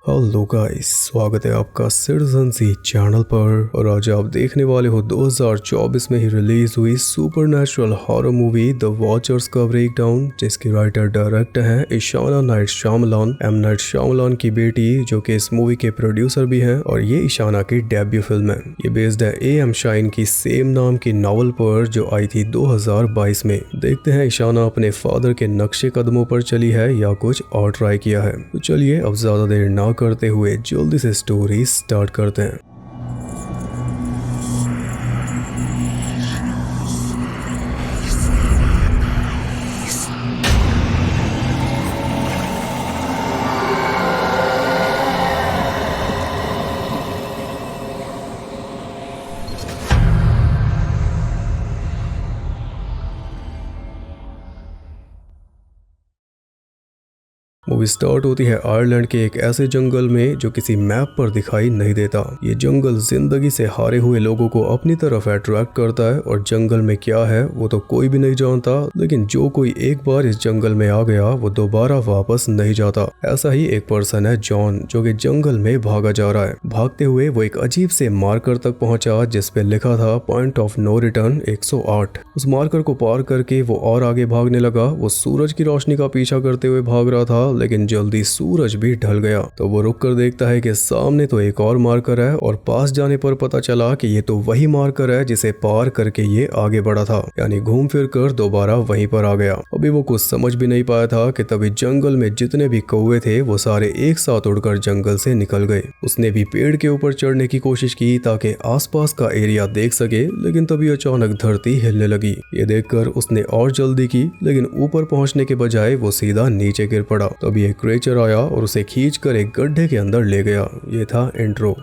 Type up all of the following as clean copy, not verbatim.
Hello guys, स्वागत है आपका सिटीजन सी चैनल पर। और आज आप देखने वाले हो 2024 में ही रिलीज हुई supernatural horror movie the watchers का ब्रेकडाउन, जिसकी राइटर डायरेक्टर हैं Ishana night Shyamalan, M night Shyamalan की बेटी, जो कि इस मूवी के प्रोड्यूसर भी हैं। और ये इशाना की डेब्यू फिल्म है। ये बेस्ड है एम शाइन की सेम नाम की नॉवल पर, जो आई थी 2022 में। देखते हैं इशाना अपने फादर के नक्शे कदमों पर चली है या कुछ और ट्राई किया है। तो चलिए अब ज्यादा देर ना करते हुए जल्दी से स्टोरी स्टार्ट करते हैं। मूवी स्टार्ट होती है आयरलैंड के एक ऐसे जंगल में जो किसी मैप पर दिखाई नहीं देता। ये जंगल जिंदगी से हारे हुए लोगों को अपनी तरफ अट्रैक्ट करता है और जंगल में क्या है वो तो कोई भी नहीं जानता, लेकिन जो कोई एक बार इस जंगल में आ गया वो दोबारा वापस नहीं जाता। ऐसा ही एक पर्सन है जॉन, जो कि जंगल में भागा जा रहा है। भागते हुए वो एक अजीब से मार्कर तक पहुंचा जिस पे लिखा था पॉइंट ऑफ नो रिटर्न 108। उस मार्कर को पार करके वो और आगे भागने लगा। वो सूरज की रोशनी का पीछा करते हुए भाग रहा था, लेकिन जल्दी सूरज भी ढल गया। तो वो रुक कर देखता है कि सामने तो एक और मार्कर है, और पास जाने पर पता चला कि ये तो वही मार्कर है जिसे पार करके ये आगे बढ़ा था, यानी घूम फिर कर दोबारा वहीं पर आ गया। अभी वो कुछ समझ भी नहीं पाया था कि तभी जंगल में जितने भी कौवे थे वो सारे एक साथ उड़कर जंगल से निकल गए। उसने भी पेड़ के ऊपर चढ़ने की कोशिश की ताकि आसपास का एरिया देख सके, लेकिन तभी अचानक धरती हिलने लगी। ये देखकर उसने और जल्दी की, लेकिन ऊपर पहुंचने के बजाय वो सीधा नीचे गिर पड़ा। तभी एक क्रिएचर आया और उसे खींचकर एक गड्ढे के अंदर ले गया। ये था इंट्रो।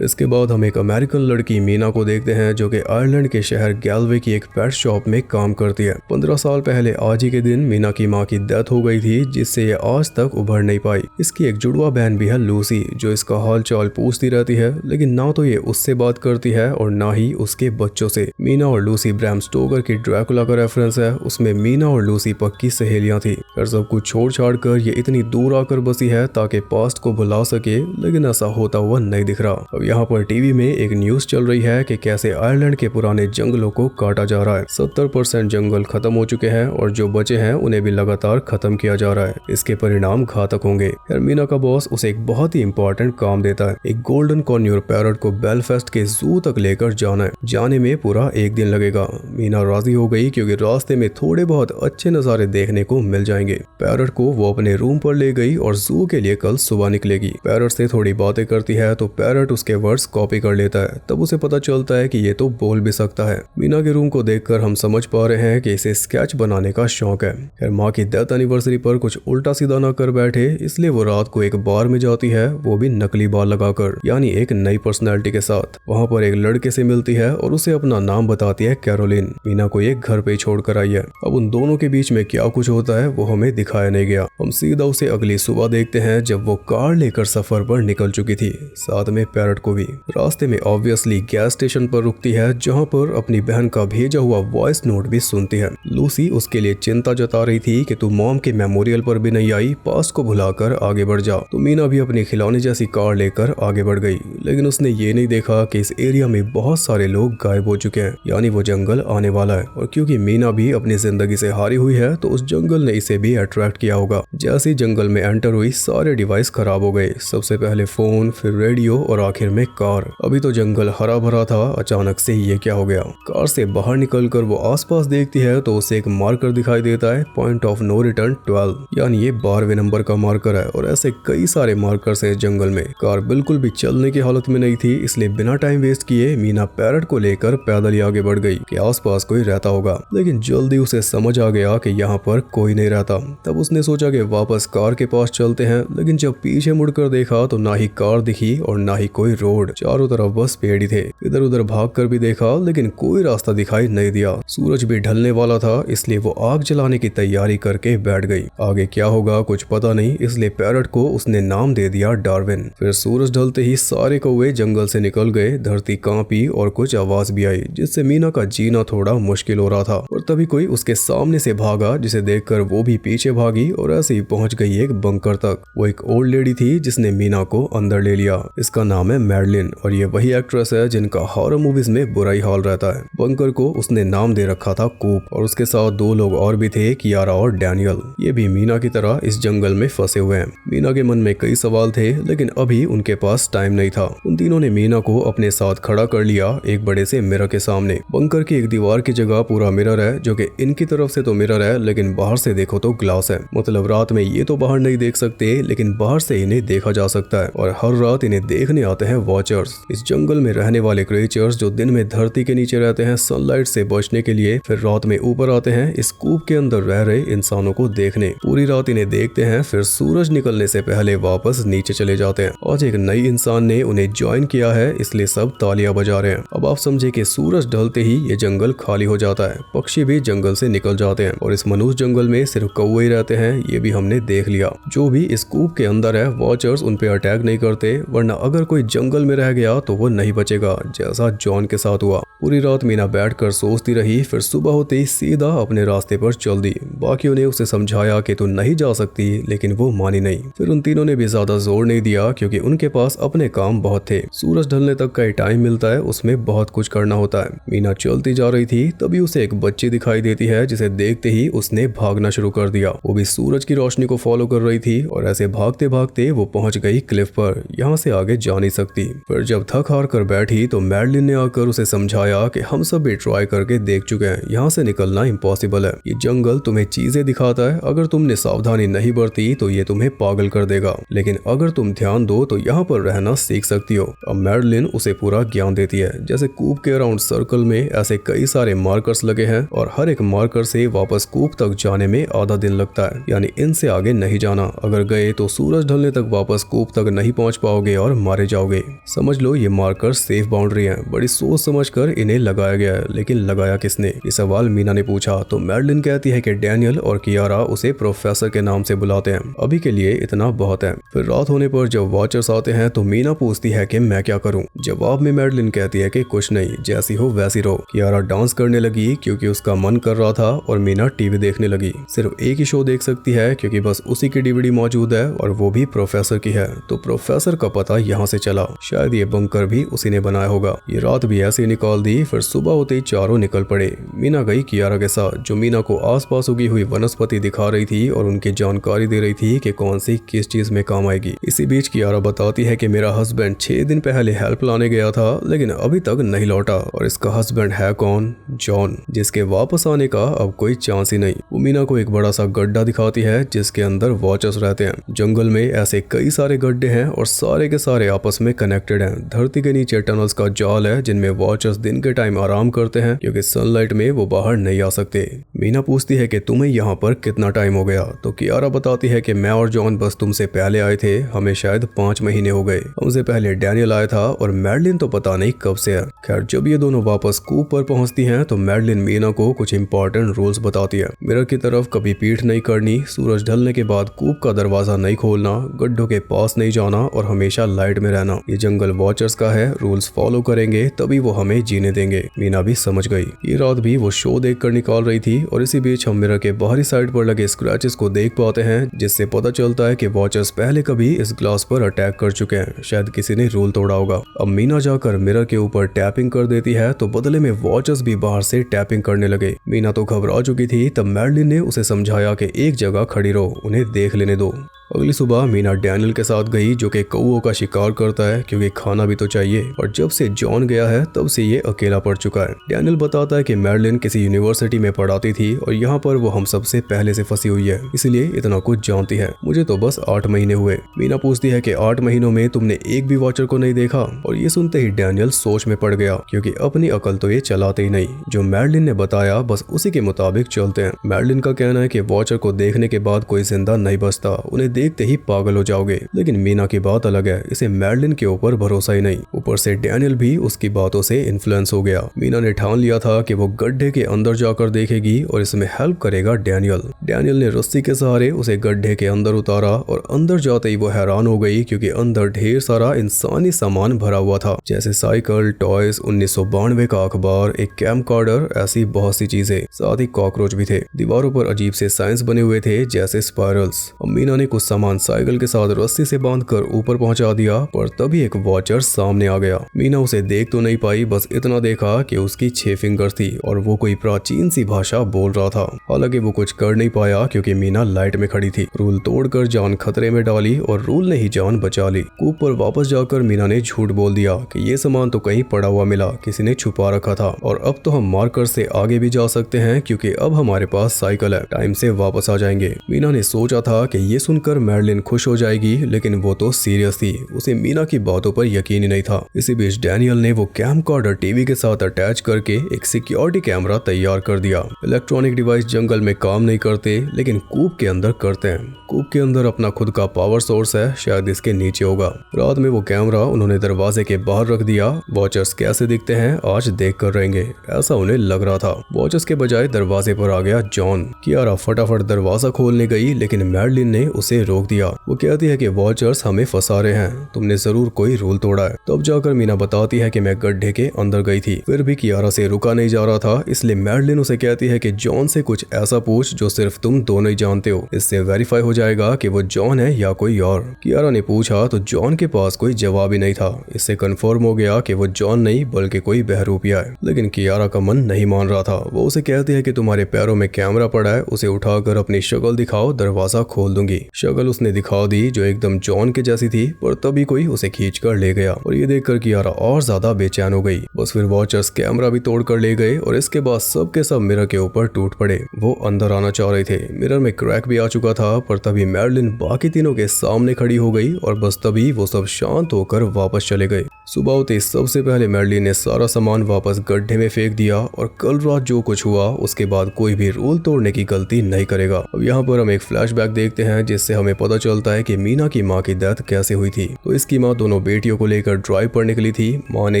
इसके बाद हम एक अमेरिकन लड़की मीना को देखते हैं, जो कि आयरलैंड के शहर गैलवे की एक पेट शॉप में काम करती है। 15 साल पहले आज ही के दिन मीना की मां की डेथ हो गई थी, जिससे ये आज तक उभर नहीं पाई। इसकी एक जुड़वा बहन भी है लूसी, जो इसका हाल चाल पूछती रहती है, लेकिन ना तो ये उससे बात करती है और ना ही उसके बच्चों से। मीना और लूसी ब्रैम स्टोकर की ड्रैकुला का रेफरेंस है। उसमें मीना और लूसी पक्की सहेलियां थी। और सब कुछ छोड़ छाड़ कर ये इतनी दूर आकर बसी है ताकि पास्ट को भुला सके, लेकिन ऐसा होता हुआ नहीं दिख रहा। यहाँ पर टीवी में एक न्यूज चल रही है कि कैसे आयरलैंड के पुराने जंगलों को काटा जा रहा है। 70% जंगल खत्म हो चुके हैं और जो बचे हैं उन्हें भी लगातार खत्म किया जा रहा है। इसके परिणाम घातक होंगे। मीना का बॉस उसे एक बहुत ही इंपॉर्टेंट काम देता है। एक गोल्डन कॉन्योर पैरट को बेलफास्ट के जू तक लेकर जाना है। जाने में पूरा एक दिन लगेगा। मीना राजी हो गई क्योंकि रास्ते में थोड़े बहुत अच्छे नजारे देखने को मिल जाएंगे। पैरट को वो अपने रूम पर ले गई और जू के लिए कल सुबह निकलेगी। पैरट से थोड़ी बातें करती है तो पैरट उसके वर्ड्स कॉपी कर लेता है। तब उसे पता चलता है कि ये तो बोल भी सकता है। मीना के रूम को देखकर हम समझ पा रहे हैं कि इसे स्केच बनाने का शौक है। खैर, माँ की डेथ एनिवर्सरी पर कुछ उल्टा सीधा ना कर बैठे, इसलिए वो रात को एक बार में जाती है, वो भी नकली बाल लगाकर, यानी एक नई पर्सनैलिटी के साथ। वहाँ पर एक लड़के से मिलती है और उसे अपना नाम बताती है कैरोलिन। मीना को एक घर पे छोड़ कर आई है। अब उन दोनों के बीच में क्या कुछ होता है वो हमें दिखाया नहीं गया। हम सीधा उसे अगली सुबह देखते हैं, जब वो कार लेकर सफर पर निकल चुकी थी, साथ में पैरट को भी। रास्ते में ऑब्वियसली गैस स्टेशन पर रुकती है, जहां पर अपनी बहन का भेजा हुआ वॉइस नोट भी सुनती है। लूसी उसके लिए चिंता जता रही थी कि तू मॉम के मेमोरियल पर भी नहीं आई, पास्ट को भुलाकर आगे बढ़ जा। तो मीना भी अपनी खिलौने जैसी कार लेकर आगे बढ़ गई, लेकिन उसने ये नहीं देखा कि इस एरिया में बहुत सारे लोग गायब हो चुके हैं, यानी वो जंगल आने वाला है। और क्योंकि मीना भी अपनी जिंदगी से हारी हुई है, तो उस जंगल ने इसे भी अट्रैक्ट किया होगा। जैसे जंगल में एंटर हुई, सारे डिवाइस खराब हो गए। सबसे पहले फोन, फिर रेडियो और आखिर में कार। अभी तो जंगल हरा भरा था, अचानक से ये क्या हो गया। कार से बाहर निकलकर वो आसपास देखती है तो उसे एक मार्कर दिखाई देता है, पॉइंट ऑफ नो रिटर्न 12, यानी ये 12वें नंबर का मार्कर है। और ऐसे कई सारे मार्कर्स हैं जंगल में। कार बिल्कुल भी चलने की हालत में नहीं थी, इसलिए बिना टाइम वेस्ट किए मीना पैरट को लेकर पैदल ही आगे बढ़ गई कि आसपास कोई रहता होगा। लेकिन जल्दी उसे समझ आ गया कि यहाँ पर कोई नहीं रहता। तब उसने सोचा कि वापस कार के पास चलते हैं, लेकिन जब पीछे मुड़कर देखा तो ना ही कार दिखी और ना ही कोई रोड, चारों तरफ बस पेड़ ही थे। इधर उधर भाग कर भी देखा लेकिन कोई रास्ता दिखाई नहीं दिया। सूरज भी ढलने वाला था, इसलिए वो आग जलाने की तैयारी करके बैठ गई। आगे क्या होगा कुछ पता नहीं, इसलिए पैरट को उसने नाम दे दिया डार्विन। फिर सूरज ढलते ही सारे कौवे जंगल से निकल गए। धरती कांपी और कुछ आवाज भी आई, जिससे मीना का जीना थोड़ा मुश्किल हो रहा था। और तभी कोई उसके सामने से भागा, जिसे देखकर वो भी पीछे भागी और ऐसे ही पहुंच गई एक बंकर तक। वो एक ओल्ड लेडी थी जिसने मीना को अंदर ले लिया। इसका नाम है मैडलिन और ये वही एक्ट्रेस है जिनका हॉरर मूवीज में बुरा ही हाल रहता है। बंकर को उसने नाम दे रखा था कूप, और उसके साथ 2 लोग और भी थे, कियारा और डैनियल। ये भी मीना की तरह इस जंगल में फंसे हुए हैं। मीना के मन में कई सवाल थे, लेकिन अभी उनके पास टाइम नहीं था। उन तीनों ने मीना को अपने साथ खड़ा कर लिया एक बड़े से मिरर के सामने। बंकर की एक दीवार की जगह पूरा मिरर है, जो कि इनकी तरफ से तो मिरर है लेकिन बाहर से देखो तो ग्लास है। मतलब रात में ये तो बाहर नहीं देख सकते, लेकिन बाहर से इन्हें देखा जा सकता है। और हर रात इन्हें देखने आते हैं वॉचर्स। इस जंगल में रहने वाले क्रिएचर्स जो दिन में धरती के नीचे रहते हैं सनलाइट से बचने के लिए, फिर रात में ऊपर आते हैं इस कूप के अंदर रह रहे इंसानों को देखने। पूरी रात इन्हें देखते हैं, फिर सूरज निकलने से पहले वापस नीचे चले जाते हैं। आज एक नई इंसान ने उन्हें ज्वाइन किया है, इसलिए सब तालियां बजा रहे हैं। अब आप समझे कि सूरज ढलते ही ये जंगल खाली हो जाता है। पक्षी भी जंगल से निकल जाते हैं और इस मनुष्य जंगल में सिर्फ कौवे ही रहते हैं। ये भी हमने देख लिया। जो भी इस कूप के अंदर है वॉचर्स उन पे अटैक नहीं करते, वरना अगर कोई जंगल में रह गया तो वो नहीं बचेगा, जैसा जॉन के साथ हुआ। पूरी रात मीना बैठकर सोचती रही, फिर सुबह होते ही सीधा अपने रास्ते पर चल दी। बाकियों ने उसे समझाया कि तू नहीं जा सकती, लेकिन वो मानी नहीं। फिर उन तीनों ने भी ज्यादा जोर नहीं दिया, क्योंकि उनके पास अपने काम बहुत थे। सूरज ढलने तक का टाइम मिलता है, उसमें बहुत कुछ करना होता है। मीना चलती जा रही थी, तभी उसे एक बच्ची दिखाई देती है, जिसे देखते ही उसने भागना शुरू कर दिया। वो भी सूरज की रोशनी को फॉलो कर रही थी और ऐसे भागते भागते वो पहुंच गई क्लिफ पर। यहाँ से आगे जा नहीं सकती। फिर जब थक हार कर बैठी तो मैडलिन ने आकर उसे समझाया कि हम सब भी ट्राई करके देख चुके हैं, यहाँ से निकलना इम्पॉसिबल है। ये जंगल तुम्हें चीजें दिखाता है, अगर तुमने सावधानी नहीं बरती तो ये तुम्हें पागल कर देगा, लेकिन अगर तुम ध्यान दो तो यहाँ पर रहना सीख सकती हो। अब मैडलिन उसे पूरा ज्ञान देती है। जैसे कूप के अराउंड सर्कल में ऐसे कई सारे मार्कर्स लगे हैं और हर एक मार्कर से वापस कूप तक जाने में आधा दिन लगता है, यानी इनसे आगे नहीं जाना। अगर गए तो सूरज ढलने तक वापस कूप तक नहीं पहुंच पाओगे और मारे जाओगे। समझ लो ये मार्कर सेफ बाउंड्री है। बड़ी सोच समझ कर इन्हें लगाया गया है, लेकिन लगाया किसने? ये सवाल मीना ने पूछा तो मैडलिन कहती है कि डैनियल और कियारा उसे प्रोफेसर के नाम से बुलाते हैं। अभी के लिए इतना बहुत है। फिर रात होने पर जब वॉचर्स आते हैं तो मीना पूछती है कि मैं क्या करूं। जवाब में मैडलिन कहती है कि कुछ नहीं, जैसी हो वैसी रहो। कियारा डांस करने लगी क्योंकि उसका मन कर रहा था, और मीना टीवी देखने लगी। सिर्फ एक ही शो देख सकती है क्योंकि बस उसी की डीवीडी मौजूद है, और वो भी प्रोफेसर की है। तो प्रोफेसर का पता यहाँ से चला, शायद ये बंकर भी उसी ने बनाया होगा। ये रात भी ऐसे ही निकाल दी। फिर सुबह होते ही चारों निकल पड़े। मीना गई कियारा के साथ, जो मीना को आसपास उगी हुई वनस्पति दिखा रही थी और उनकी जानकारी दे रही थी कि कौन सी किस चीज में काम आएगी। इसी बीच कियारा बताती है कि मेरा हस्बैंड 6 दिन पहले हेल्प लाने गया था, लेकिन अभी तक नहीं लौटा, और इसका हस्बैंड है कौन? जॉन, जिसके वापस आने का अब कोई चांस ही नहीं। वो मीना को एक बड़ा सा गड्ढा दिखाती है जिसके अंदर वॉचर्स रहते हैं। जंगल में ऐसे कई सारे गड्ढे हैं और सारे के सारे आपस में कनेक्टेड हैं। धरती के नीचे टनल्स का जाल है जिनमें वॉचर्स दिन के टाइम आराम करते हैं, क्योंकि सनलाइट में वो बाहर नहीं आ सकते। मीना पूछती है कि तुम्हें यहाँ पर कितना टाइम हो गया? तो कियारा बताती है कि मैं और जॉन बस तुमसे पहले आए थे, हमें शायद 5 महीने हो गए। हमसे पहले डैनियल आया था और मैडलिन तो पता नहीं कब से है। खैर जब ये दोनों वापस कूप पर पहुंचती हैं तो मैडलिन मीना को कुछ इंपॉर्टेंट रूल्स बताती है। मिरर की तरफ कभी पीठ नहीं करनी, सूरज ढलने के बाद कूप का दरवाजा नहीं खोलना, गड्ढों के पास नहीं जाना और हमेशा लाइट में रहना। ये जंगल वॉचर्स का है, रूल्स फॉलो करेंगे तभी वो हमें जीने देंगे। मीना भी समझ गई। ये रात भी वो शो देख कर निकाल रही थी, और इसी बीच हम मिरर के बाहरी साइड पर लगे स्क्रैचेस को देख पाते हैं, जिससे पता चलता है कि वॉचर्स पहले कभी इस ग्लास पर अटैक कर चुके हैं। शायद किसी ने रूल तोड़ा होगा। अब मीना जाकर मिरर के ऊपर टैपिंग कर देती है, तो बदले में वॉचर्स भी बाहर से टैपिंग करने लगे। मीना तो घबरा चुकी थी। तब मैडलिन ने उसे समझाया कि एक जगह खड़ी रहो, उन्हें देख लेने दो। अगली सुबह मीना डैनियल के साथ गई, जो कि कौओं का शिकार करता है, क्योंकि खाना भी तो चाहिए। और जब से जॉन गया है तब से ये अकेला पड़ चुका है। डैनियल बताता है कि मैडलिन किसी यूनिवर्सिटी में पढ़ाती थी और यहाँ पर वो हम सबसे पहले से फंसी हुई है, इसलिए इतना कुछ जानती है। मुझे तो बस 8 महीने हुए। मीना पूछती है कि 8 महीनों में तुमने एक भी वॉचर को नहीं देखा? और ये सुनते ही डैनियल सोच में पड़ गया, क्योंकि अपनी अकल तो ये चलाते ही नहीं। जो मैडलिन ने बताया बस उसी के मुताबिक चलते हैं। मैडलिन का कहना है कि वॉचर को देखने के बाद कोई जिंदा नहीं बचता, उन्हें देखते ही पागल हो जाओगे। लेकिन मीना की बात अलग है, इसे मैडलिन के ऊपर भरोसा ही नहीं। ऊपर से डैनियल भी उसकी बातों से इन्फ्लुएंस हो गया। मीना ने ठान लिया था कि वो गड्ढे के अंदर जाकर देखेगी और इसमें हेल्प करेगा डैनियल। डैनियल ने रस्सी के सहारे उसे गड्ढे के अंदर उतारा और अंदर जाते ही वो हैरान हो गई क्योंकि अंदर ढेर सारा इंसानी सामान भरा हुआ था, जैसे साइकिल, टॉयज, 1992 का अखबार, एक कैमकॉर्डर, ऐसी बहुत सी चीजें। साथ ही कॉकरोच भी थे। दीवारों पर अजीब से साइंस बने हुए थे, जैसे स्पाइरल्स। मीना ने कुछ सामान साइकिल के साथ रस्सी से बांधकर ऊपर पहुंचा दिया, पर तभी एक वॉचर सामने आ गया। मीना उसे देख तो नहीं पाई, बस इतना देखा कि उसकी 6 फिंगर्स थी और वो कोई प्राचीन सी भाषा बोल रहा था। हालांकि वो कुछ कर नहीं पाया क्योंकि मीना लाइट में खड़ी थी। रूल तोड़कर जान खतरे में डाली और रूल ने ही जान बचा ली। कूप पर वापस जाकर मीना ने झूठ बोल दिया कि ये सामान तो कहीं पड़ा हुआ मिला, किसी ने छुपा रखा था और अब तो हम मार्कर से आगे भी जा सकते हैं क्योंकि अब हमारे पास साइकिल है, टाइम से वापस आ जाएंगे। मीना ने सोचा था कि ये सुनकर मैडलिन खुश हो जाएगी, लेकिन वो तो सीरियस थी। उसे मीना की बातों पर यकीन ही नहीं था। इसी बीच डैनियल ने वो कैमकॉर्डर टीवी के साथ अटैच करके एक सिक्योरिटी कैमरा तैयार कर दिया। इलेक्ट्रॉनिक डिवाइस जंगल में काम नहीं करते, लेकिन कूप के अंदर करते हैं। कूप के अंदर अपना खुद का पावर सोर्स है, शायद इसके नीचे होगा। रात में वो कैमरा उन्होंने दरवाजे के बाहर रख दिया। वॉचर्स कैसे दिखते हैं आज देख कर रहेंगे, ऐसा उन्हें लग रहा था। वॉचर्स के बजाय दरवाजे पर आ गया जॉन। कियारा फटाफट दरवाजा खोलने गई, लेकिन मैडलिन ने उसे रोक दिया। वो कहती है कि वॉचर्स हमें फंसा रहे हैं, तुमने जरूर कोई रूल तोड़ा है। तब जाकर मीना बताती है कि मैं गड्ढे के अंदर गई थी, फिर भी कियारा से रुका नहीं जा रहा था। इसलिए मैडलिन उसे कहती है कि जॉन से कुछ ऐसा पूछ जो सिर्फ तुम दोनों ही जानते हो, इससे वेरीफाई हो जाएगा कि वो जॉन है या कोई और। कियारा ने पूछा तो जॉन के पास कोई जवाब ही नहीं था। इससे कंफर्म हो गया कि वो जॉन नहीं बल्कि कोई बहरूपिया है। लेकिन कियारा का मन नहीं मान रहा था। वो उसे कहती है कि तुम्हारे पैरों में कैमरा पड़ा है, उसे उठाकर अपनी शक्ल दिखाओ, दरवाजा खोल दूंगी। शक्ल उसने दिखा दी जो एकदम जॉन के जैसी थी, पर तभी कोई उसे खींच कर ले गया और ये देखकर कियारा और ज्यादा बेचैन हो गई। बस फिर वॉचर्स कैमरा भी तोड़ कर ले गए और इसके बाद सब के सब मिरर के ऊपर टूट पड़े। वो अंदर आना चाह रहे थे। मिरर में क्रैक भी आ चुका था, पर तभी मैडलिन बाकी तीनों के सामने खड़ी हो गई और बस तभी वो सब शांत होकर वापस चले गए। सुबह होते सबसे पहले मैडलिन ने सारा सामान वापस गड्ढे में फेंक दिया और कल रात जो कुछ हुआ उसके बाद कोई भी रूल तोड़ने की गलती नहीं करेगा। अब यहाँ पर हम एक फ्लैशबैक देखते हैं जिससे हमें पता चलता है कि मीना की माँ की डेथ कैसे हुई थी। तो इसकी माँ दोनों बेटियों को लेकर ड्राइव पर निकली थी। माँ ने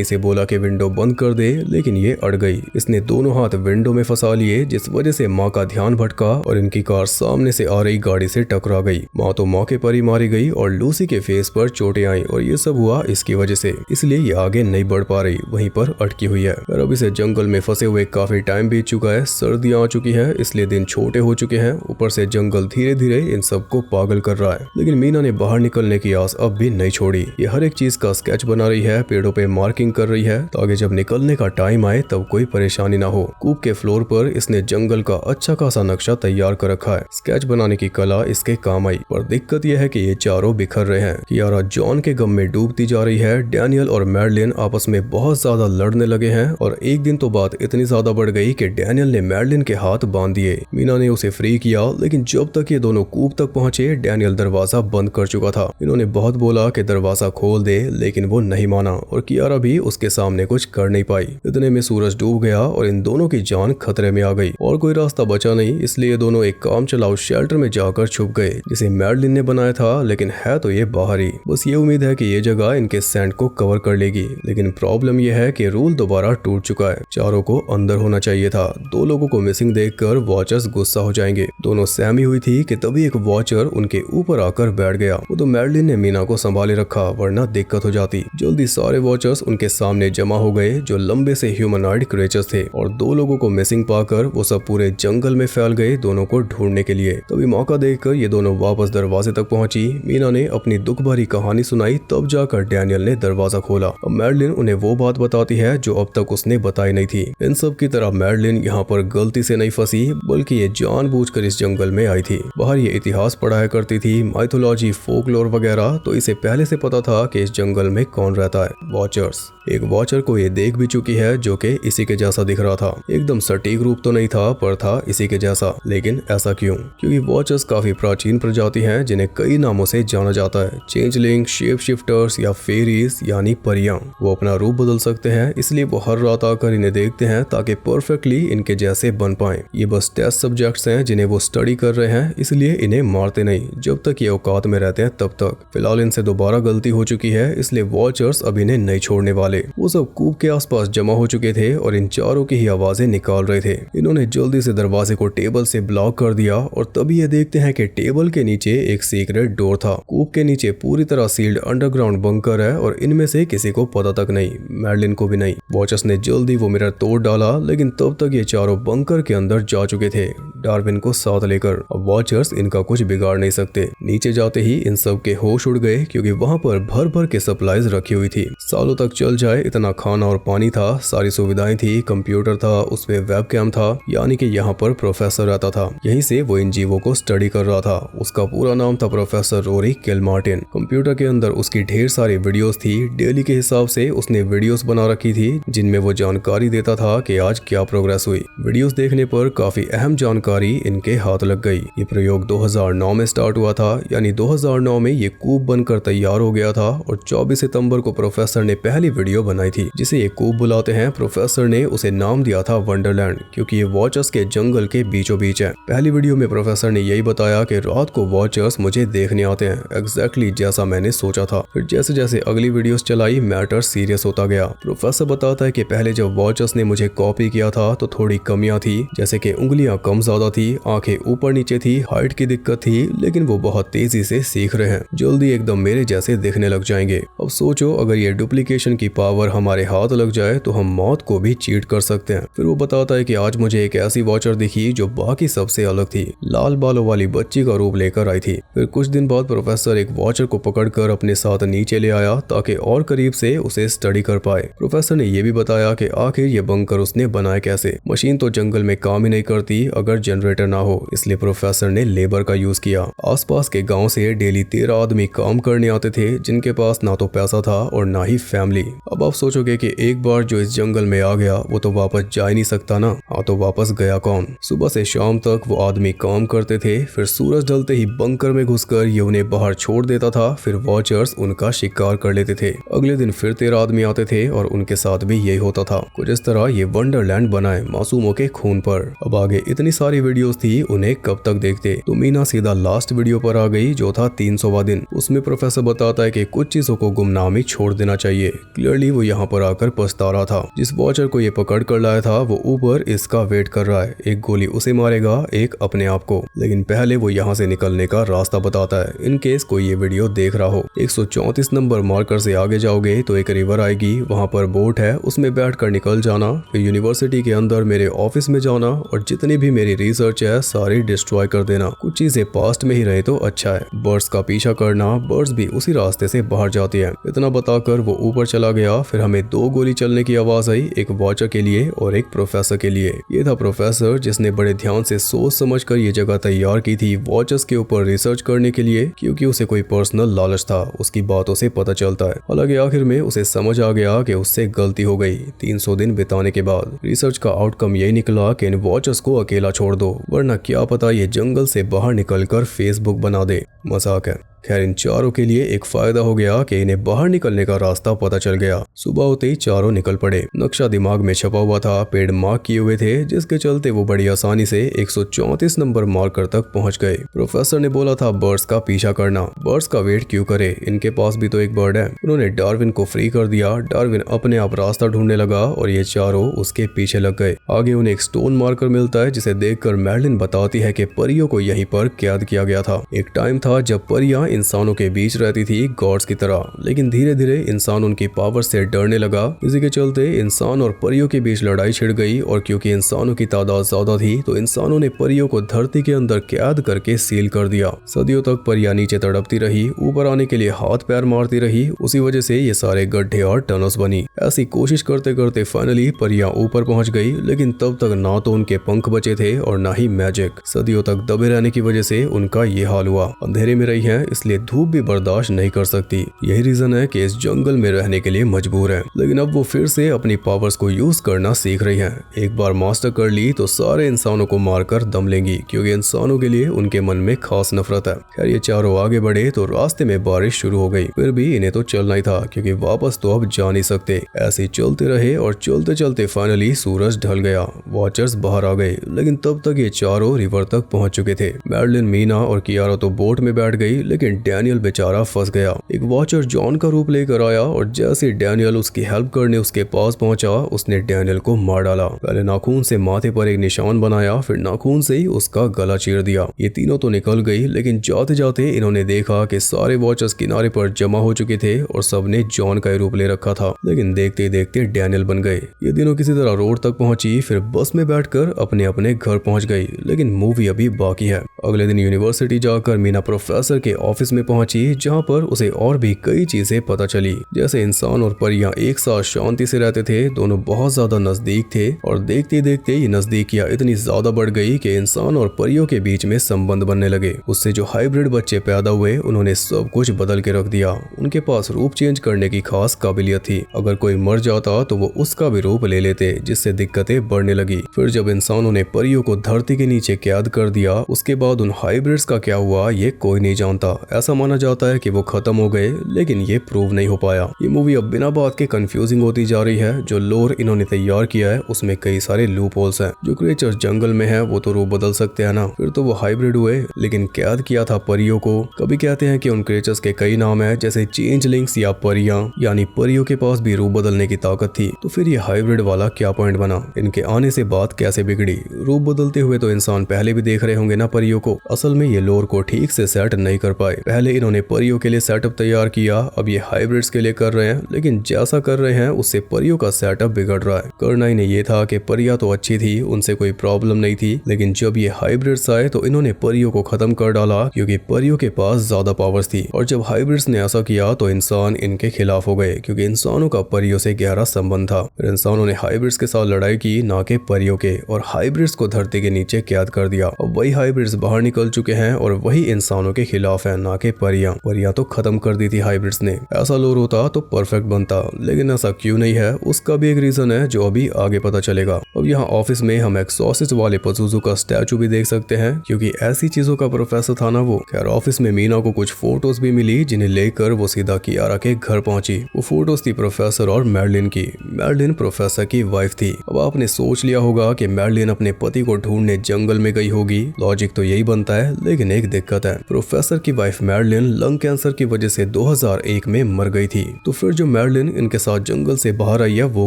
इसे बोला कि विंडो बंद कर दे, लेकिन ये अड़ गई। इसने दोनों हाथ विंडो में फंसा लिए, जिस वजह से माँ का ध्यान भटका और इनकी कार सामने से आ रही गाड़ी से टकरा गई। माँ तो मौके पर ही मारी गई और लूसी के फेस पर चोटें आई और ये सब हुआ इसकी वजह से, इसलिए ये आगे नहीं बढ़ पा रही, वहीं पर अटकी हुई है। और अब इसे जंगल में फंसे हुए काफी टाइम बीत चुका है, सर्दियां आ चुकी है, इसलिए दिन छोटे हो चुके हैं। ऊपर से जंगल धीरे धीरे इन सबको पागल कर रहा है। लेकिन मीना ने बाहर निकलने की आस अब भी नहीं छोड़ी। ये हर एक चीज का स्केच बना रही है, पेड़ों पे मार्किंग कर रही है ताकि जब निकलने का टाइम आए तब कोई परेशानी ना हो। कूप के फ्लोर पर इसने जंगल का अच्छा खासा नक्शा तैयार कर रखा है। स्केच बनाने की कला इसके काम आई, पर दिक्कत यह है कि ये चारों बिखर रहे हैं। कियारा जॉन के गम में डूबती जा रही है। डैनियल और मैडलिन आपस में बहुत ज्यादा लड़ने लगे हैं और एक दिन तो बात इतनी ज्यादा बढ़ गई कि डैनियल ने मैडलिन के हाथ बांध दिए। मीना ने उसे फ्री किया, लेकिन जब तक ये दोनों कूप तक पहुंचे डैनियल दरवाजा बंद कर चुका था। इन्होंने बहुत बोला कि दरवाजा खोल दे, लेकिन वो नहीं माना और कियारा भी उसके सामने कुछ कर नहीं पाई। इतने में सूरज डूब गया और इन दोनों की जान खतरे में आ गई और कोई रास्ता बचा नहीं, इसलिए ये दोनों एक काम चलाओ शेल्टर में जाकर छुप गए, जिसे मैडलिन ने बनाया था, लेकिन है तो ये बाहर ही। बस ये उम्मीद है कि ये जगह इनके सेंट को कवर कर लेगी। लेकिन प्रॉब्लम यह है कि रूल दोबारा टूट चुका है। चारों को अंदर होना चाहिए था। 2 लोगों को मिसिंग देखकर वॉचर्स गुस्सा हो जाएंगे। दोनों सहमी हुई थी कि तभी एक वॉचर उनके ऊपर आकर बैठ गया। वो तो मैडलिन ने मीना को संभाले रखा, वरना दिक्कत हो जाती। जल्दी सारे वॉचर्स उनके सामने जमा हो गए जो लंबे से ह्यूमनॉइड क्रिएचर्स थे और 2 लोगों को मिसिंग पाकर वो सब पूरे जंगल में फैल गए दोनों को ढूंढने के लिए। तभी मौका देखकर ये दोनों वापस दरवाजे तक पहुंची। मीना ने अपनी दुख भरी कहानी सुनाई, तब जाकर डैनियल ने दरवाजा खोला। अब मैडलिन उन्हें वो बात बताती है जो अब तक उसने बताई नहीं थी। इन सब की तरह मैडलिन यहाँ पर गलती से नहीं फंसी, बल्कि ये जानबूझकर इस जंगल में आई थी। बाहर ये इतिहास पढ़ाया करती थी, माइथोलॉजी, फोकलोर वगैरह, तो इसे पहले से पता था कि इस जंगल में कौन रहता है, वॉचर्स। एक वॉचर को ये देख भी चुकी है जो कि इसी के जैसा दिख रहा था। एकदम सटीक रूप तो नहीं था, पर था इसी के जैसा। लेकिन ऐसा क्यों? क्योंकि वॉचर्स काफी प्राचीन प्रजाति हैं जिन्हें कई नामों से जाना जाता है। चेंजलिंग, शेप शिफ्टर्स या फेरीज यानी परियां। वो अपना रूप बदल सकते हैं, इसलिए वो हर रात आकर इन्हें देखते हैं ताकि परफेक्टली इनके जैसे बन पाएं। ये बस टेस्ट सब्जेक्ट्स हैं जिन्हें वो स्टडी कर रहे हैं, इसलिए इन्हें मारते नहीं जब तक ये औकात में रहते हैं तब तक। फिलहाल इनसे दोबारा गलती हो चुकी है, इसलिए वॉचर्स अब इन्हें नहीं छोड़ने वाले। वो सब कूप के आसपास जमा हो चुके थे और इन चारों की ही आवाजें निकाल रहे थे। इन्होंने जल्दी से दरवाजे को टेबल से ब्लॉक कर दिया और तभी ये देखते हैं कि टेबल के नीचे एक सीक्रेट डोर था। कूप के नीचे पूरी तरह सील्ड अंडरग्राउंड बंकर है और इनमें से किसी को पता तक नहीं, मैडलिन को भी नहीं। वॉचर्स ने जल्दी वो मिरर तोड़ डाला, लेकिन तब तक ये चारों बंकर के अंदर जा चुके थे, डार्विन को साथ लेकर। अब वॉचर्स इनका कुछ बिगाड़ नहीं सकते। नीचे जाते ही इन सब के होश उड़ गए, क्योंकि वहाँ पर भर भर के सप्लाईज रखी हुई थी। सालों तक चल जाए इतना खाना और पानी था, सारी सुविधाएं थी, कंप्यूटर था, उसमें वेबकैम था, यानी कि यहाँ पर प्रोफेसर रहता था। यहीं से वो इन जीवों को स्टडी कर रहा था। उसका पूरा नाम था प्रोफेसर रोरी किलमार्टिन। कंप्यूटर के अंदर उसकी ढेर सारी वीडियोस थी। डेली के हिसाब से उसने वीडियोस बना रखी थी जिनमें वो जानकारी देता था कि आज क्या प्रोग्रेस हुई। वीडियोस देखने पर काफी अहम जानकारी इनके हाथ लग गई। ये प्रयोग 2009 में स्टार्ट हुआ था, यानी 2009 में ये कूप बनकर तैयार हो गया था और 24 सितंबर को प्रोफेसर ने पहली वीडियो बनाई थी जिसे ये कूप बुलाते हैं। प्रोफेसर ने उसे नाम दिया था वंडरलैंड, क्योंकि ये वॉचर्स के जंगल के बीचों बीच है। पहली वीडियो में प्रोफेसर ने यही बताया कि रात को वॉचर्स मुझे देखने आते हैं, एग्जैक्टली जैसा मैंने सोचा था। फिर जैसे जैसे अगली वीडियोस चलाई मैटर सीरियस होता गया। प्रोफेसर बताता है कि पहले जब वॉचर्स ने मुझे कॉपी किया था तो थोड़ी कमियां थी, जैसे कि उंगलियां कम ज्यादा थी, आंखें ऊपर नीचे थी, हाइट की दिक्कत थी, लेकिन वो बहुत तेजी से सीख रहे हैं, जल्दी एकदम मेरे जैसे दिखने लग जाएंगे। अब सोचो अगर ये डुप्लीकेशन की पावर हमारे हाथ लग जाए तो हम मौत को भी चीट कर सकते हैं। फिर वो बताता है कि आज मुझे एक ऐसी वॉचर दिखी जो बाकी सबसे अलग थी, लाल बालों वाली बच्ची का रूप लेकर आई थी। फिर कुछ दिन बाद प्रोफेसर एक वॉचर को पकड़कर अपने साथ नीचे ले आया ताकि और करीब से उसे स्टडी कर पाए। प्रोफेसर ने यह भी बताया कि आखिर ये बंकर उसने बनाए कैसे। मशीन तो जंगल में काम ही नहीं करती अगर जनरेटर ना हो, इसलिए प्रोफेसर ने लेबर का यूज किया। आसपास के गांव से डेली 13 आदमी काम करने आते थे जिनके पास ना तो पैसा था और ना ही फैमिली। अब आप सोचोगे कि एक बार जो इस जंगल में आ गया वो तो वापस जा ही नहीं सकता ना। हाँ, तो वापस गया कौन? सुबह से शाम तक वो आदमी काम करते थे, फिर सूरज ढलते ही बंकर में घुसकर ये उन्हें बाहर छोड़ देता था। फिर वॉचर्स उनका शिकार कर लेते थे। अगले दिन फिर 13 आदमी आते थे और उनके साथ भी यही होता था। कुछ इस तरह ये वंडरलैंड बनाए मासूमों के खून पर। अब आगे इतनी सारी वीडियोस थी, उन्हें कब तक देखते। तो मीना सीधा लास्ट वीडियो पर आ गई जो था 300वां दिन। उसमें प्रोफेसर बताता है कि कुछ चीजों को गुमनामी छोड़ देना चाहिए। क्लियरली वो यहाँ पर आकर पछता रहा था। जिस वॉचर को ये पकड़ कर लाया था वो ऊपर इसका वेट कर रहा है। एक गोली उसे मारेगा, एक अपने आप को, लेकिन पहले वो यहाँ से निकलने का रास्ता बताता है इन केस कोई ये वीडियो देख रहा हो। 134 नंबर मार्कर से आगे जाओगे तो एक रिवर आएगी, वहाँ पर बोट है, उसमें बैठकर निकल जाना। फिर यूनिवर्सिटी के अंदर मेरे ऑफिस में जाना और जितनी भी मेरी रिसर्च है सारी डिस्ट्रॉय कर देना। कुछ चीजें पास्ट में ही रहे तो अच्छा है। बर्ड्स का पीछा करना, बर्ड्स भी उसी रास्ते से बाहर जाती है। इतना बताकर वो ऊपर चला गया। फिर हमें 2 गोली चलने की आवाज आई, एक वॉचर के लिए और एक प्रोफेसर के लिए। ये था प्रोफेसर जिसने बड़े ध्यान से सोच समझ कर ये जगह तैयार की थी वॉचर्स के ऊपर रिसर्च करने के लिए, क्योंकि उसे कोई पर्सनल लालच था, उसकी बातों से पता चलता है। हालांकि आखिर में उसे समझ आ गया कि उससे गलती हो गई। 300 दिन बिताने के बाद रिसर्च का आउटकम यही निकला कि इन वॉचर्स को अकेला छोड़ दो, वरना क्या पता ये जंगल से बाहर निकलकर फेसबुक बना दे। मजाक है। खैर इन चारों के लिए एक फायदा हो गया कि इन्हें बाहर निकलने का रास्ता पता चल गया। सुबह होते ही चारों निकल पड़े। नक्शा दिमाग में छपा हुआ था, पेड़ मार्क किए हुए थे, जिसके चलते वो बड़ी आसानी से 134 नंबर मार्कर तक पहुंच गए। प्रोफेसर ने बोला था बर्ड्स का पीछा करना। बर्ड्स का वेट क्यों करे, इनके पास भी तो एक बर्ड है। उन्होंने डार्विन को फ्री कर दिया। डार्विन अपने आप रास्ता ढूंढने लगा और ये चारों उसके पीछे लग गए। आगे उन्हें एक स्टोन मार्कर मिलता है जिसे देखकर मैडलिन बताती है कि परियों को यहीं पर कैद किया गया था। एक टाइम था जब परियां इंसानों के बीच रहती थी गॉड्स की तरह, लेकिन धीरे धीरे इंसान उनकी पावर से डरने लगा। इसी के चलते इंसान और परियों के बीच लड़ाई छिड़ गई और क्योंकि इंसानों की तादाद ज्यादा थी तो इंसानों ने परियों को धरती के अंदर कैद करके सील कर दिया। सदियों तक परियां नीचे तड़पती रही, ऊपर आने के लिए हाथ पैर मारती रही। उसी वजह से ये सारे गड्ढे और टनल्स बनी। ऐसी कोशिश करते करते फाइनली परियां ऊपर पहुंच गई, लेकिन तब तक ना तो उनके पंख बचे थे और ना ही मैजिक। सदियों तक दबे रहने की वजह से उनका ये हाल हुआ। अंधेरे में रही हैं, इसलिए धूप भी बर्दाश्त नहीं कर सकती। यही रीजन है कि इस जंगल में रहने के लिए मजबूर है। लेकिन अब वो फिर से अपनी पावर्स को यूज करना सीख रही है। एक बार मास्टर कर ली तो सारे इंसानों को मारकर दम लेंगी, क्योंकि इंसानों के लिए उनके मन में खास नफरत है। खैर ये चारों आगे बढ़े तो रास्ते में बारिश शुरू हो गई। फिर भी इन्हें तो चलना ही था, क्योंकि वापस तो अब जा नहीं सकते। ऐसे ही चलते रहे और चलते चलते फाइनली सूरज ढल गया। वॉचर्स बाहर आ गए, लेकिन तब तक ये चारों रिवर तक पहुंच चुके थे। मैडलिन, मीना और कियारा तो बोट में बैठ गई, लेकिन डैनियल बेचारा फंस गया। एक वॉचर जॉन का रूप लेकर आया और जैसे डैनियल उसकी हेल्प करने उसके पास पहुंचा, उसने डैनियल को मार डाला। पहले नाखून से माथे पर एक निशान बनाया, फिर नाखून से ही उसका गला चीर दिया। ये तीनों तो निकल गई, लेकिन जाते जाते इन्होंने देखा कि सारे वॉचर्स किनारे पर जमा हो चुके थे और सबने जॉन का रूप ले रखा था। लेकिन देखते ही देखते डैनियल बन गए। ये तीनों किसी तरह रोड तक पहुंची, फिर बस में बैठकर अपने अपने घर पहुंच गई। लेकिन मूवी अभी बाकी है। अगले दिन यूनिवर्सिटी जाकर मीना प्रोफेसर के ऑफिस में पहुंची, जहां पर उसे और भी कई चीजें पता चली। जैसे इंसान और परियां एक साथ शांति से रहते थे, दोनों बहुत ज्यादा नजदीक थे, और देखते देखते ये नजदीकियां इतनी ज्यादा बढ़ गई कि इंसान और परियों के बीच में संबंध बनने लगे। उससे जो हाइब्रिड बच्चे पैदा हुए, उन्होंने सब कुछ बदल के रख दिया। उनके पास रूप चेंज करने की खास काबिलियत थी। अगर कोई मर जाता तो वो उसका भी रूप ले लेते, जिससे दिक्कतें बढ़ने लगी। फिर जब इंसानों ने परियों को धरती के नीचे कैद कर दिया, उसके बाद उन हाइब्रिड्स का क्या हुआ ये कोई नहीं जानता। ऐसा माना जाता है कि वो खत्म हो गए, लेकिन ये प्रूव नहीं हो पाया। ये मूवी अब बिना बात के कंफ्यूजिंग होती जा रही है। जो लोर इन्होंने तैयार किया है उसमें कई सारे लूप होल्स हैं। जो क्रिएचर्स जंगल में है वो तो रूप बदल सकते हैं ना, फिर तो वो हाइब्रिड हुए, लेकिन कैद किया था परियों को। कभी कहते हैं कि उन क्रिएचर्स के कई नाम है, जैसे चेंजलिंग्स या परियां, यानी परियों के पास भी रूप बदलने की ताकत थी। तो फिर ये हाइब्रिड वाला क्या पॉइंट बना? इनके आने से बात कैसे बिगड़ी? रूप बदलते हुए तो इंसान पहले भी देख रहे होंगे ना परियों को। असल में ये लोर को ठीक से सेट नहीं कर पाए। पहले इन्होंने परियों के लिए सेटअप तैयार किया, अब ये हाइब्रिड्स के लिए कर रहे हैं, लेकिन जैसा कर रहे हैं उससे परियों का सेटअप बिगड़ रहा है। करना ही नहीं ये था कि परियां तो अच्छी थी, उनसे कोई प्रॉब्लम नहीं थी, लेकिन जब ये हाइब्रिड्स आए तो इन्होंने परियों को खत्म कर डाला, क्योंकि परियों के पास ज्यादा पावर्स थी। और जब हाइब्रिड्स ने ऐसा किया तो इंसान इनके खिलाफ हो गए, क्योंकि इंसानों का परियों से गहरा संबंध था। फिर इंसानों ने हाइब्रिड्स के साथ लड़ाई की, ना के परियों के, और हाइब्रिड्स को धरती के नीचे कैद कर दिया। अब वही हाइब्रिड्स बाहर निकल चुके हैं और वही इंसानों के खिलाफ है, ना के परियां। परियां तो खत्म कर दी थी हाइब्रिड्स ने। ऐसा लोर होता तो परफेक्ट बनता, लेकिन ऐसा क्यों नहीं है उसका भी एक रीजन है जो अभी आगे पता चलेगा। अब यहाँ ऑफिस में हम एक्सॉर्सिस्ट वाले पज़ुज़ू का स्टैचू भी देख सकते हैं, क्योंकि ऐसी चीजों का प्रोफेसर था ना वो। खैर ऑफिस में मीना को कुछ फोटोज भी मिली, जिन्हें लेकर वो सीधा कियारा के घर पहुंची। वो फोटोज थी प्रोफेसर और मैडलिन की। मैडलिन प्रोफेसर की वाइफ थी। अब आपने सोच लिया होगा कि मैडलिन अपने पति को ढूंढने जंगल में गई होगी। लॉजिक तो यही बनता है, लेकिन एक दिक्कत है। प्रोफेसर की वाइफ मैडलिन लंग कैंसर की वजह से 2001 में मर गई थी। तो फिर जो मैडलिन इनके साथ जंगल से बाहर आई है वो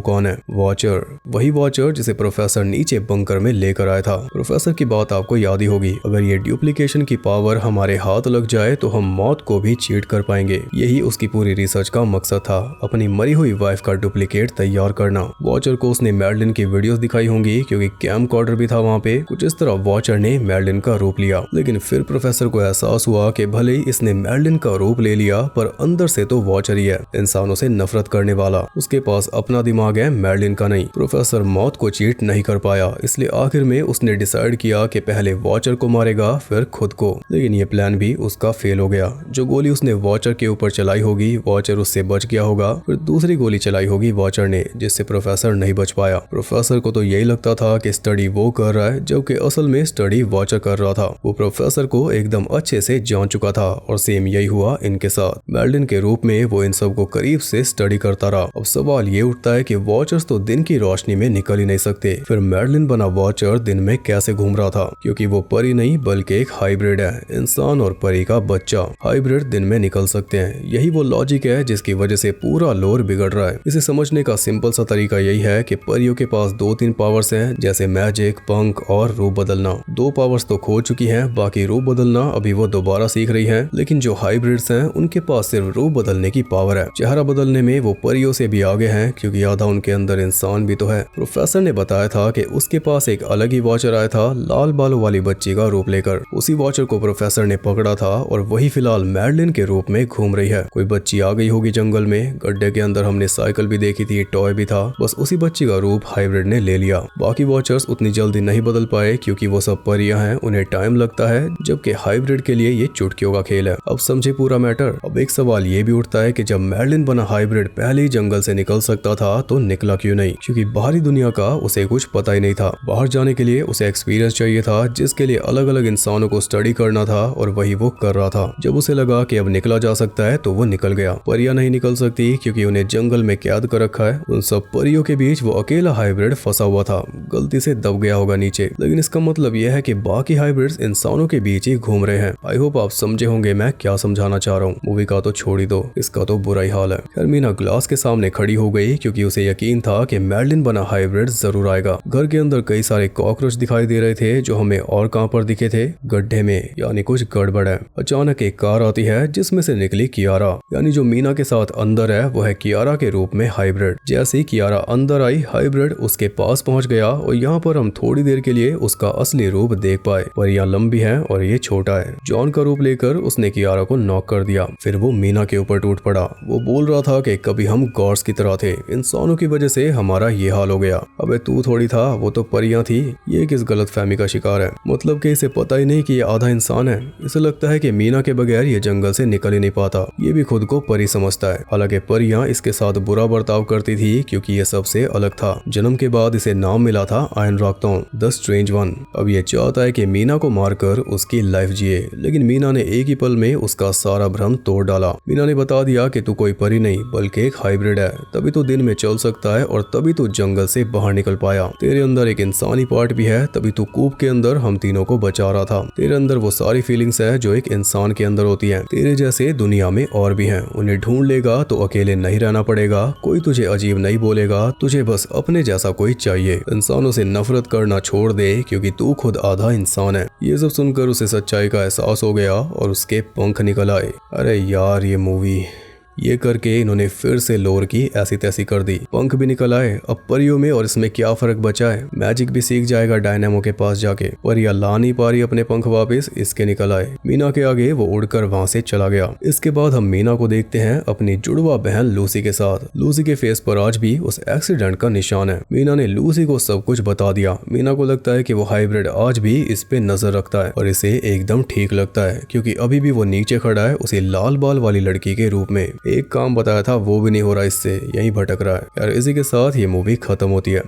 कौन है? वॉचर। वही वॉचर जिसे प्रोफेसर नीचे बंकर में लेकर आया था। प्रोफेसर की बात आपको याद ही होगी। अगर ये डुप्लीकेशन की पावर हमारे हाथ लग जाए तो हम मौत को भी चीट कर पाएंगे। यही उसकी पूरी रिसर्च का मकसद था, अपनी मरी हुई वाइफ का डुप्लीकेट तैयार करना। वॉचर को उसने मैडलिन की वीडियोस दिखाई होंगी, क्योंकि कैमकॉर्डर भी था वहाँ पे। कुछ इस तरह वॉचर ने मैडलिन का रूप लिया, लेकिन फिर प्रोफेसर को एहसास हुआ कि भले ही इसने मैडलिन का रूप ले लिया, पर अंदर से तो वॉचर ही है, इंसानों से नफरत करने वाला। उसके पास अपना दिमाग है, मैडलिन का नहीं। प्रोफेसर मौत को चीट नहीं कर पाया, इसलिए आखिर में उसने डिसाइड किया कि पहले वॉचर को मारेगा फिर खुद को। लेकिन ये प्लान भी उसका फेल हो गया। जो गोली उसने वॉचर के ऊपर चलाई होगी, वॉचर उससे बच गया होगा। फिर दूसरी गोली चलाई होगी वॉचर ने, जिससे प्रोफेसर नहीं बच पाया। प्रोफेसर को तो यही लगता था कि स्टडी वो कर रहा है, जबकि असल में स्टडी वॉचर कर रहा था। वो प्रोफेसर को एकदम अच्छे से जान चुका था, और सेम यही हुआ इनके साथ। मैडलिन के रूप में वो इन सब को करीब से स्टडी करता रहा। अब सवाल ये उठता है कि वॉचर्स तो दिन की रोशनी में निकल ही नहीं सकते, फिर मैडलिन बना वॉचर दिन में कैसे घूम रहा था? क्योंकि वो परी नहीं बल्कि एक हाइब्रिड है, इंसान और परी का बच्चा। हाइब्रिड दिन में निकल सकते हैं। यही वो लॉजिक है जिसकी वजह से पूरा लोर बिगड़ रहा है। इसे समझने का सिंपल सा तरीका यही है कि परियों के पास 2-3 पावर्स हैं, जैसे मैजिक, पंख और रूप बदलना। 2 पावर्स तो खो चुकी हैं, बाकी रूप बदलना अभी वो दोबारा सीख रही है। लेकिन जो हाइब्रिड्स हैं उनके पास सिर्फ रूप बदलने की पावर है। चेहरा बदलने में वो परियों से भी आगे हैं, क्योंकि आधा उनके अंदर इंसान भी तो है। प्रोफेसर ने बताया था कि उसके पास एक अलग ही वॉचर आया था, लाल बालों वाली बच्ची का रूप लेकर। उसी वॉचर को प्रोफेसर ने पकड़ा था, और वही फिलहाल मैडलिन के रूप में घूम रही है। कोई बच्ची आ गई होगी जंगल में। गड्ढे के अंदर हमने साइकिल भी देखी थी, टॉय भी था। बस उसी बच्ची का रूप हाइब्रिड ने ले लिया। बाकी वॉचर्स उतनी जल्दी नहीं बदल पाए, क्योंकि वो सब परियां हैं, उन्हें टाइम लगता है, जबकि हाइब्रिड के लिए ये चुटकियों का का खेल है। अब समझे पूरा मैटर। अब एक सवाल ये भी उठता है कि जब मैडलिन बना हाइब्रिड पहले ही जंगल से निकल सकता था तो निकला क्यों नहीं? क्योंकि बाहरी दुनिया का उसे कुछ पता ही नहीं था। बाहर जाने के लिए उसे एक्सपीरियंस चाहिए था, जिसके लिए अलग अलग इंसानों को स्टडी करना था, और वही वो कर रहा था। जब उसे लगा कि अब निकला जा सकता है तो वो निकल गया। परियां नहीं निकल सकती क्योंकि उन्हें जंगल में कैद कर रखा है। उन सब परियों के बीच वो अकेला हाइब्रिड फंसा हुआ था, गलती से दब गया होगा नीचे। लेकिन इसका मतलब यह है कि बाकी हाइब्रिड्स इंसानों के बीच ही घूम रहे हैं। आई होप आप समझे होंगे मैं क्या समझाना चाह रहा हूँ। मूवी का तो छोड़ ही दो, इसका तो बुरा ही हाल है। खैर मीना ग्लास के सामने खड़ी हो गई क्योंकि उसे यकीन था कि मैडलिन बना हाइब्रिड जरूर आएगा। घर के अंदर कई सारे कॉकरोच दिखाई दे रहे थे जो हमें और कहां पर दिखे थे, गड्ढे में, यानी कुछ गड़बड़ है। अचानक एक कार आती है जिसमें से निकली कियारा, यानी जो मीना के साथ अंदर है वो है कियारा के रूप में हाइब्रिड। जैसे ही कियारा अंदर आई, हाइब्रिड उसके पास पहुंच गया और यहाँ पर हम थोड़ी देर के लिए उसका असली रूप देख पाए। परियां लंबी है और ये छोटा है। जॉन का रूप लेकर उसने कियारा को नॉक कर दिया। फिर वो मीना के ऊपर टूट पड़ा। वो बोल रहा था कि कभी हम गॉड्स की तरह थे, इंसानों की वजह से हमारा ये हाल हो गया। अबे तू थोड़ी था, वो तो परियां थी। ये किस गलत फहमी का शिकार है? मतलब कि इसे पता ही नहीं कि ये आधा इंसान है। इसे लगता है कि मीना के बगैर ये जंगल से निकल ही नहीं पाता। ये भी खुद को परी समझता है। हालांकि परियां इसके साथ बुरा बर्ताव करती थी क्योंकि ये सबसे अलग था। जन्म के बाद इसे नाम मिला था आयन रॉकटॉन, द स्ट्रेंज वन। अब ये चाहता है कि मीना को मारकर उसकी लाइफ जिए, लेकिन मीना ने एक ही पल में उसका सारा भ्रम तोड़ डाला। मीना ने बता दिया कि तू कोई परी नहीं बल्कि एक हाइब्रिड है, तभी तो दिन में चल सकता है और तभी तो जंगल से बाहर निकल पाया। तेरे अंदर एक इंसानी पार्ट भी है, तभी तू कूप के अंदर हम तीनों को बचा रहा था। तेरे अंदर वो सारी फीलिंग्स है जो एक इंसान के अंदर होती है। तेरे जैसे दुनिया में और भी हैं, उन्हें ढूंढ लेगा तो अकेले नहीं रहना पड़ेगा। कोई तुझे अजीब नहीं बोलेगा, तुझे बस अपने जैसा कोई चाहिए। इंसानों से नफरत करना छोड़ दे क्योंकि तू खुद आधा इंसान है। ये सब सुनकर उसे सच्चाई का एहसास हो गया और उसके पंख निकल आए। अरे यार ये मूवी, ये करके इन्होंने फिर से लोर की ऐसी तैसी कर दी। पंख भी निकल आए। अब परियों में और इसमें क्या फर्क बचा है? मैजिक भी सीख जाएगा डायनामो के पास जाके। परियां ला नहीं पा रही अपने पंख वापस, इसके निकल आए। मीना के आगे वो उड़कर वहां से चला गया। इसके बाद हम मीना को देखते हैं अपनी जुड़वा बहन लूसी के साथ। लूसी के फेस पर आज भी उस एक्सीडेंट का निशान है। मीना ने लूसी को सब कुछ बता दिया। मीना को लगता है कि वो हाइब्रिड आज भी इस पे नजर रखता है और इसे एकदम ठीक लगता है क्योंकि अभी भी वो नीचे खड़ा है उसी लाल बाल वाली लड़की के रूप में। एक काम बताया था वो भी नहीं हो रहा, इससे यहीं भटक रहा है यार। इसी के साथ ये मूवी खत्म होती है।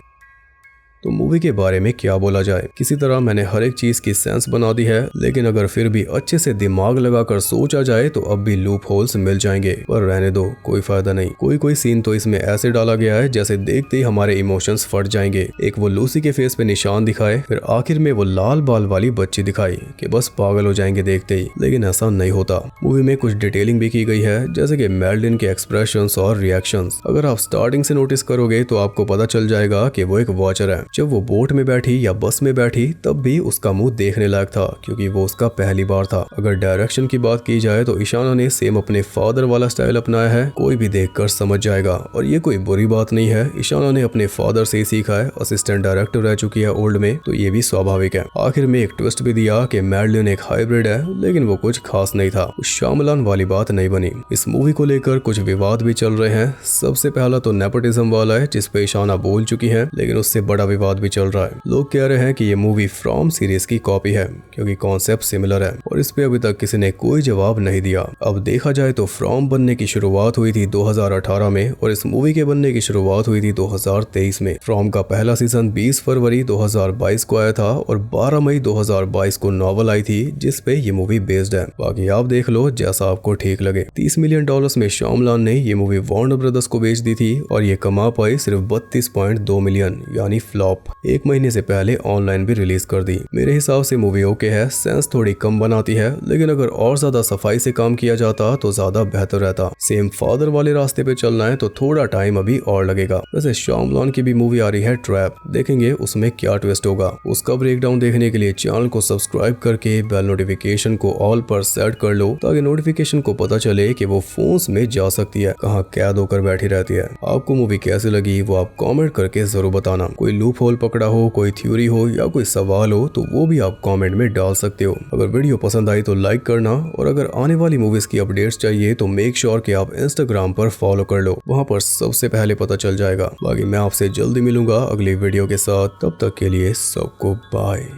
तो मूवी के बारे में क्या बोला जाए? किसी तरह मैंने हर एक चीज की सेंस बना दी है, लेकिन अगर फिर भी अच्छे से दिमाग लगाकर सोचा जाए तो अब भी लूप होल्स मिल जाएंगे, पर रहने दो, कोई फायदा नहीं। कोई सीन तो इसमें ऐसे डाला गया है जैसे देखते ही हमारे इमोशंस फट जाएंगे। एक वो लूसी के फेस पे निशान दिखाए, फिर आखिर में वो लाल बाल वाली बच्ची दिखाई कि बस पागल हो जाएंगे देखते ही, लेकिन ऐसा नहीं होता। मूवी में कुछ डिटेलिंग भी की गई है, जैसे कि मैडलिन के एक्सप्रेशंस और रिएक्शंस। अगर आप स्टार्टिंग से नोटिस करोगे तो आपको पता चल जाएगा कि वो एक वॉचर है। जब वो बोट में बैठी या बस में बैठी तब भी उसका मुंह देखने लायक था क्योंकि वो उसका पहली बार था। अगर डायरेक्शन की बात की जाए तो ईशाना ने सेम अपने फादर वाला स्टाइल अपनाया है, कोई भी देखकर समझ जाएगा। और ये कोई बुरी बात नहीं है, ईशाना ने अपने फादर से ही सीखा है। असिस्टेंट डायरेक्टर रह चुकी है ओल्ड में, तो ये भी स्वाभाविक है। आखिर में एक ट्विस्ट भी दिया कि मैडलिन एक हाइब्रिड है, लेकिन वो कुछ खास नहीं था। शामलान वाली बात नहीं बनी। इस मूवी को लेकर कुछ विवाद भी चल रहे हैं। सबसे पहला तो नेपोटिज्म वाला है जिसपे ईशाना बोल चुकी है, लेकिन उससे बड़ा विवाद भी चल रहा है। लोग कह रहे हैं कि ये मूवी फ्रॉम सीरीज की कॉपी है क्योंकि कॉन्सेप्ट सिमिलर है, और इस पे अभी तक किसी ने कोई जवाब नहीं दिया। अब देखा जाए तो फ्रॉम बनने की शुरुआत हुई थी 2018 में और इस मूवी के बनने की शुरुआत हुई थी 2023 में। फ्रॉम का पहला सीजन 20 फरवरी 2022 को आया था और 12 मई 2022 को नॉवल आई थी जिस पे ये मूवी बेस्ड है। बाकी आप देख लो जैसा आपको ठीक लगे। $30 मिलियन में श्यामलाल ने ये मूवी वार्नर ब्रदर्स को बेच दी थी और ये कमा पाई सिर्फ 32.2 मिलियन, यानी फ्लॉप। एक महीने से पहले ऑनलाइन भी रिलीज कर दी। मेरे हिसाब से मूवी ओके है, सेंस थोड़ी कम बनाती है, लेकिन अगर और ज्यादा सफाई से काम किया जाता तो ज्यादा बेहतर रहता। सेम फादर वाले रास्ते पे चलना है तो थोड़ा टाइम अभी और लगेगा। वैसे श्यामलाल की भी मूवी आ रही है ट्रैप, देखेंगे उसमें क्या ट्विस्ट होगा। उसका ब्रेकडाउन देखने के लिए चैनल को सब्सक्राइब करके बेल नोटिफिकेशन को ऑल पर सेट कर लो ताकि नोटिफिकेशन को पता चले कि वो फोन्स में जा सकती है, कहाँ कैद होकर बैठी रहती है। आपको मूवी कैसी लगी वो आप कमेंट करके जरूर बताना। कोई लूप होल पकड़ा हो, कोई थ्योरी हो या कोई सवाल हो तो वो भी आप कमेंट में डाल सकते हो। अगर वीडियो पसंद आई तो लाइक करना, और अगर आने वाली मूवीज की अपडेट्स चाहिए तो मेक श्योर कि आप इंस्टाग्राम पर फॉलो कर लो, वहां पर सबसे पहले पता चल जाएगा। बाकी मैं आपसे जल्दी मिलूंगा अगली वीडियो के साथ, तब तक के लिए सबको बाय।